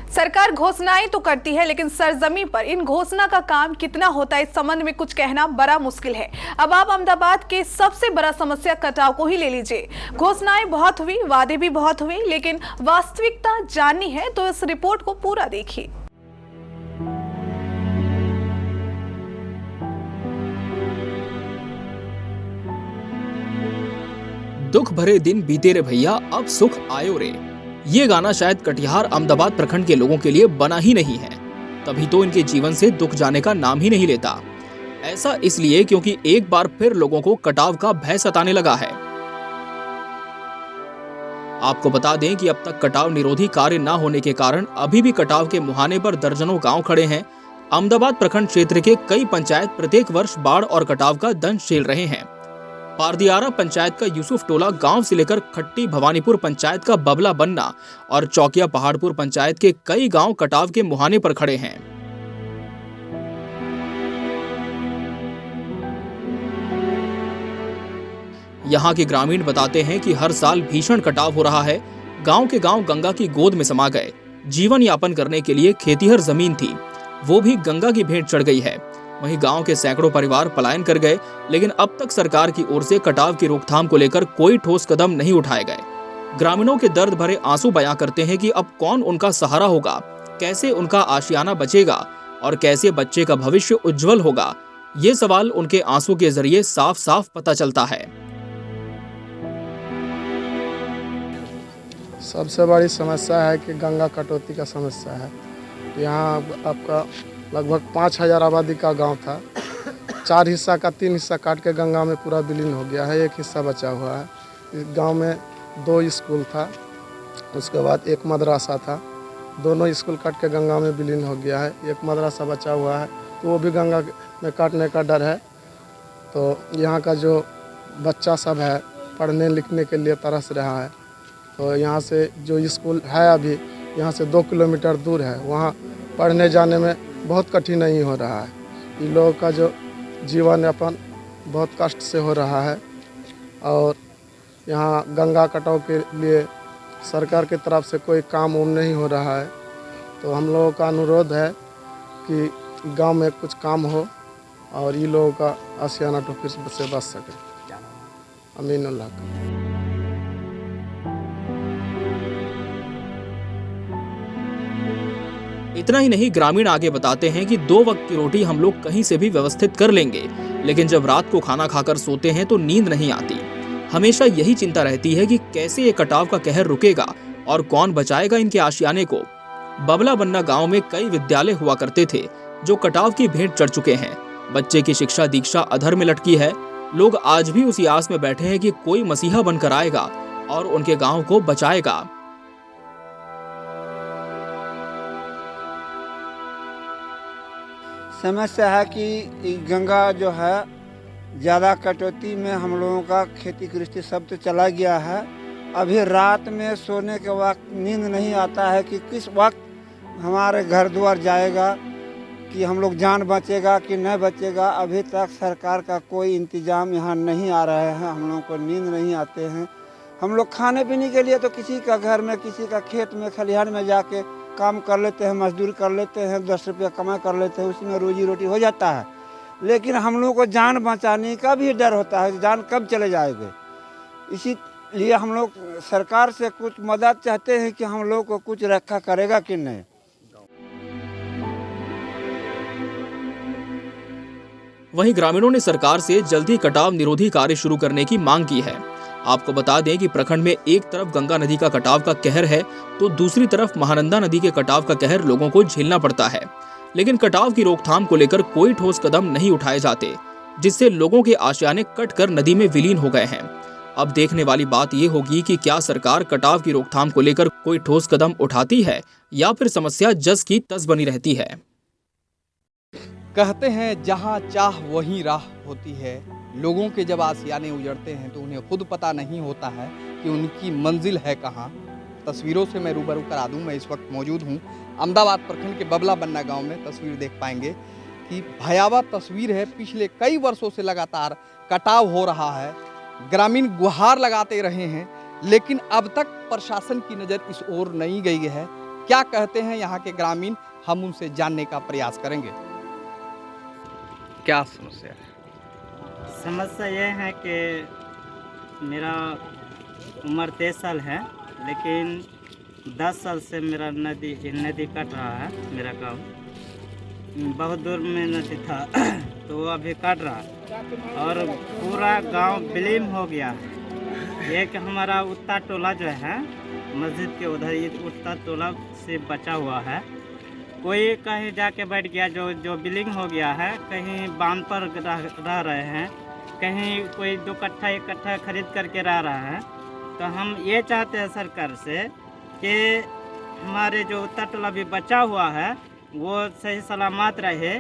सरकार घोषणाएं तो करती है, लेकिन सरजमी पर इन घोषणा का काम कितना होता है इस संबंध में कुछ कहना बड़ा मुश्किल है। अब आप अहमदाबाद के सबसे बड़ा समस्या कटाव को ही ले लीजिए। घोषणाएं बहुत हुई, वादे भी बहुत हुए, लेकिन वास्तविकता जाननी है तो इस रिपोर्ट को पूरा देखिए। दुख भरे दिन बीते रे भैया, अब सुख आयो रे। ये गाना शायद कटिहार अहमदाबाद प्रखंड के लोगों के लिए बना ही नहीं है, तभी तो इनके जीवन से दुख जाने का नाम ही नहीं लेता। ऐसा इसलिए क्योंकि एक बार फिर लोगों को कटाव का भय सताने लगा है। आपको बता दें कि अब तक कटाव निरोधी कार्य न होने के कारण अभी भी कटाव के मुहाने पर दर्जनों गांव खड़े हैं। अहमदाबाद प्रखंड क्षेत्र के कई पंचायत प्रत्येक वर्ष बाढ़ और कटाव का दंश झेल रहे हैं। पारदियारा पंचायत का यूसुफ टोला गांव से लेकर खट्टी भवानीपुर पंचायत का बबला बन्ना और चौकिया पहाड़पुर पंचायत के कई गांव कटाव के मुहाने पर खड़े हैं। यहां के ग्रामीण बताते हैं कि हर साल भीषण कटाव हो रहा है। गांव के गांव गंगा की गोद में समा गए। जीवन यापन करने के लिए खेतीहर जमीन थी, वो भी गंगा की भेंट चढ़ गई है। वहीं गांव के सैकड़ों परिवार पलायन कर गए, लेकिन अब तक सरकार की ओर से कटाव की रोकथाम को लेकर कोई ठोस कदम नहीं उठाए गए। ग्रामीणों के दर्द भरे आंसू बयां करते हैं कि अब कौन उनका सहारा होगा, कैसे उनका आशियाना बचेगा और कैसे बच्चे का भविष्य उज्जवल होगा। ये सवाल उनके आंसू के जरिए साफ साफ पता चलता है। सबसे बड़ी समस्या है कि गंगा कटौती का समस्या है। यहाँ आपका लगभग 5000 आबादी का गांव था। 4 हिस्सा का 3 हिस्सा काट के गंगा में पूरा विलीन हो गया है। 1 हिस्सा बचा हुआ है। इस गांव में 2 स्कूल था, उसके बाद 1 मदरसा था। दोनों स्कूल काट के गंगा में विलीन हो गया है। 1 मदरसा बचा हुआ है, तो वो भी गंगा में काटने का डर है। तो यहाँ का जो बच्चा सब है पढ़ने लिखने के लिए तरस रहा है। तो यहाँ से जो स्कूल है अभी यहाँ से 2 किलोमीटर दूर है, वहाँ पढ़ने जाने में बहुत कठिनाई हो रहा है। इन लोगों का जो जीवन यापन बहुत कष्ट से हो रहा है। और यहाँ गंगा कटाव के लिए सरकार की तरफ से कोई काम उम नहीं हो रहा है। तो हम लोगों का अनुरोध है कि गांव में कुछ काम हो और ये लोगों का आशियाना टोपी से बच सके। अमीनुल्लाह का। इतना ही नहीं, ग्रामीण आगे बताते हैं कि 2 वक्त की रोटी हम लोग कहीं से भी व्यवस्थित कर लेंगे, लेकिन जब रात को खाना खाकर सोते हैं तो नींद नहीं आती। हमेशा यही चिंता रहती है कि कैसे ये कटाव का कहर रुकेगा और कौन बचाएगा इनके आशियाने को। बबला बन्ना गांव में कई विद्यालय हुआ करते थे जो कटाव की भेंट चढ़ चुके हैं। बच्चे की शिक्षा दीक्षा अधर में लटकी है। लोग आज भी उसी आस में बैठे हैं कि कोई मसीहा बनकर आएगा और उनके गाँव को बचाएगा। समस्या है कि गंगा जो है ज़्यादा कटौती में हम लोगों का खेती गृहस्थी सब तो चला गया है। अभी रात में सोने के वक्त नींद नहीं आता है कि किस वक्त हमारे घर द्वार जाएगा, कि हम लोग जान बचेगा कि नहीं बचेगा। अभी तक सरकार का कोई इंतज़ाम यहाँ नहीं आ रहा है। हम लोगों को नींद नहीं आते हैं। हम लोग खाने पीने के लिए तो किसी का घर में, किसी का खेत में, खलिहान में जाके काम कर लेते हैं, मजदूरी कर लेते हैं, 10 रुपया कमा कर लेते हैं, उसमें रोजी रोटी हो जाता है। लेकिन हम लोग को जान बचाने का भी डर होता है, जान कब चले जाएंगे। इसीलिए हम लोग सरकार से कुछ मदद चाहते हैं कि हम लोग को कुछ रक्षा करेगा कि नहीं। वहीं ग्रामीणों ने सरकार से जल्दी कटाव निरोधी कार्य शुरू करने की मांग की है। आपको बता दें कि प्रखंड में एक तरफ गंगा नदी का कटाव का कहर है, तो दूसरी तरफ महानंदा नदी के कटाव का कहर लोगों को झेलना पड़ता है। लेकिन कटाव की रोकथाम को लेकर कोई ठोस कदम नहीं उठाए जाते, जिससे लोगों के आशियाने कटकर नदी में विलीन हो गए हैं। अब देखने वाली बात ये होगी कि क्या सरकार कटाव की रोकथाम को लेकर कोई ठोस कदम उठाती है या फिर समस्या जस की तस बनी रहती है। कहते हैं जहाँ चाह वहीं राह होती है। लोगों के जब आशियाने उजड़ते हैं तो उन्हें खुद पता नहीं होता है कि उनकी मंजिल है कहाँ। तस्वीरों से मैं रूबरू करा दूं। मैं इस वक्त मौजूद हूँ अहमदाबाद प्रखंड के बबला बन्ना गांव में। तस्वीर देख पाएंगे कि भयावह तस्वीर है। पिछले कई वर्षों से लगातार कटाव हो रहा है। ग्रामीण गुहार लगाते रहे हैं, लेकिन अब तक प्रशासन की नज़र इस ओर नहीं गई है। क्या कहते हैं यहाँ के ग्रामीण, हम उनसे जानने का प्रयास करेंगे। क्या समस्या है? समस्या ये है कि मेरा उम्र 23 साल है, लेकिन 10 साल से मेरा नदी कट रहा है। मेरा गांव बहुत दूर में नदी था तो वो अभी कट रहा है और पूरा गांव विलीन हो गया है। एक हमारा उत्तर टोला जो है मस्जिद के उधर, ये उत्तर टोला से बचा हुआ है। कोई कहीं जाके बैठ गया, जो बिलिंग हो गया है, कहीं बांध पर रह रहे हैं, कहीं कोई 2 कट्ठा 1 कट्ठा खरीद करके रह रहा है। तो हम ये चाहते हैं सरकार से कि हमारे जो उत्तर टोला भी बचा हुआ है वो सही सलामत रहे,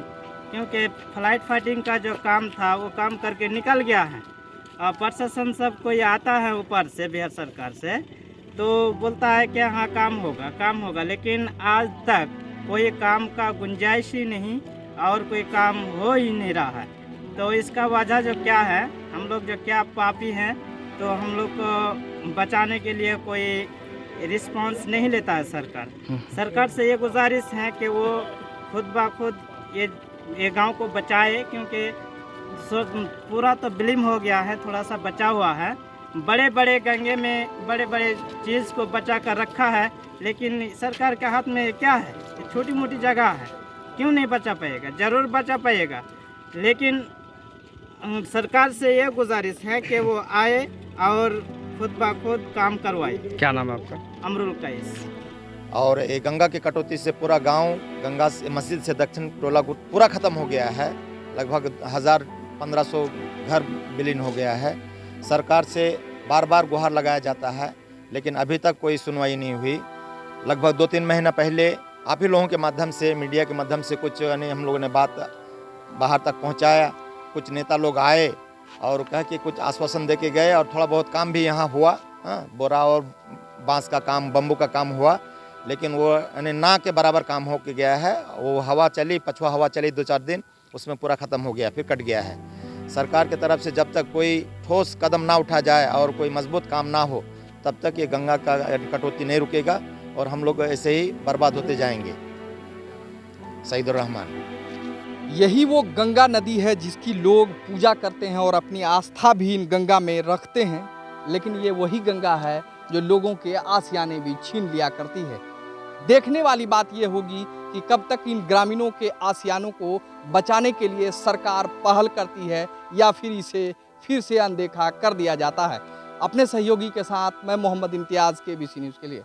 क्योंकि फ्लाइट फाइटिंग का जो काम था वो काम करके निकल गया है। और प्रशासन सब कोई आता है ऊपर से, बिहार सरकार से, तो बोलता है कि हाँ काम होगा, लेकिन आज तक कोई काम का गुंजाइश ही नहीं और कोई काम हो ही नहीं रहा है। तो इसका वजह जो क्या है, हम लोग जो क्या पापी हैं, तो हम लोग को बचाने के लिए कोई रिस्पांस नहीं लेता है सरकार। सरकार से ये गुजारिश है कि वो खुद ब खुद ये गांव को बचाए, क्योंकि पूरा तो विलीन हो गया है, थोड़ा सा बचा हुआ है। बड़े बड़े गंगे में बड़े बड़े चीज़ को बचा कर रखा है, लेकिन सरकार के हाथ में क्या है, ये छोटी मोटी जगह है, क्यों नहीं बचा पाएगा? ज़रूर बचा पाएगा, लेकिन सरकार से ये गुजारिश है कि वो आए और खुद ब खुद काम करवाए। क्या नाम है आपका? अमरुल कैस। और ये गंगा की कटौती से पूरा गांव, गंगा से मस्जिद से दक्षिण टोला पूरा ख़त्म हो गया है। लगभग 1000-1500 घर विलीन हो गया है। सरकार से बार बार गुहार लगाया जाता है, लेकिन अभी तक कोई सुनवाई नहीं हुई। लगभग 2-3 महीना पहले आप ही लोगों के माध्यम से, मीडिया के माध्यम से कुछ यानी हम लोगों ने बात बाहर तक पहुंचाया। कुछ नेता लोग आए और कह के कुछ आश्वासन दे के गए और थोड़ा बहुत काम भी यहाँ हुआ। बोरा और बांस का काम, बम्बू का काम हुआ, लेकिन वो यानी ना के बराबर काम हो के गया है। वो हवा चली, पछुआ हवा चली 2-4 दिन, उसमें पूरा ख़त्म हो गया, फिर कट गया है। सरकार की तरफ से जब तक कोई ठोस कदम ना उठा जाए और कोई मजबूत काम ना हो, तब तक ये गंगा का कटौती नहीं रुकेगा और हम लोग ऐसे ही बर्बाद होते जाएंगे। सईदुर रहमान। यही वो गंगा नदी है जिसकी लोग पूजा करते हैं और अपनी आस्था भी इन गंगा में रखते हैं, लेकिन ये वही गंगा है जो लोगों के आशियाने भी छीन लिया करती है। देखने वाली बात ये होगी कि कब तक इन ग्रामीणों के आशियानों को बचाने के लिए सरकार पहल करती है या फिर इसे फिर से अनदेखा कर दिया जाता है। अपने सहयोगी के साथ मैं मोहम्मद इम्तियाज़, KBC न्यूज़ के लिए।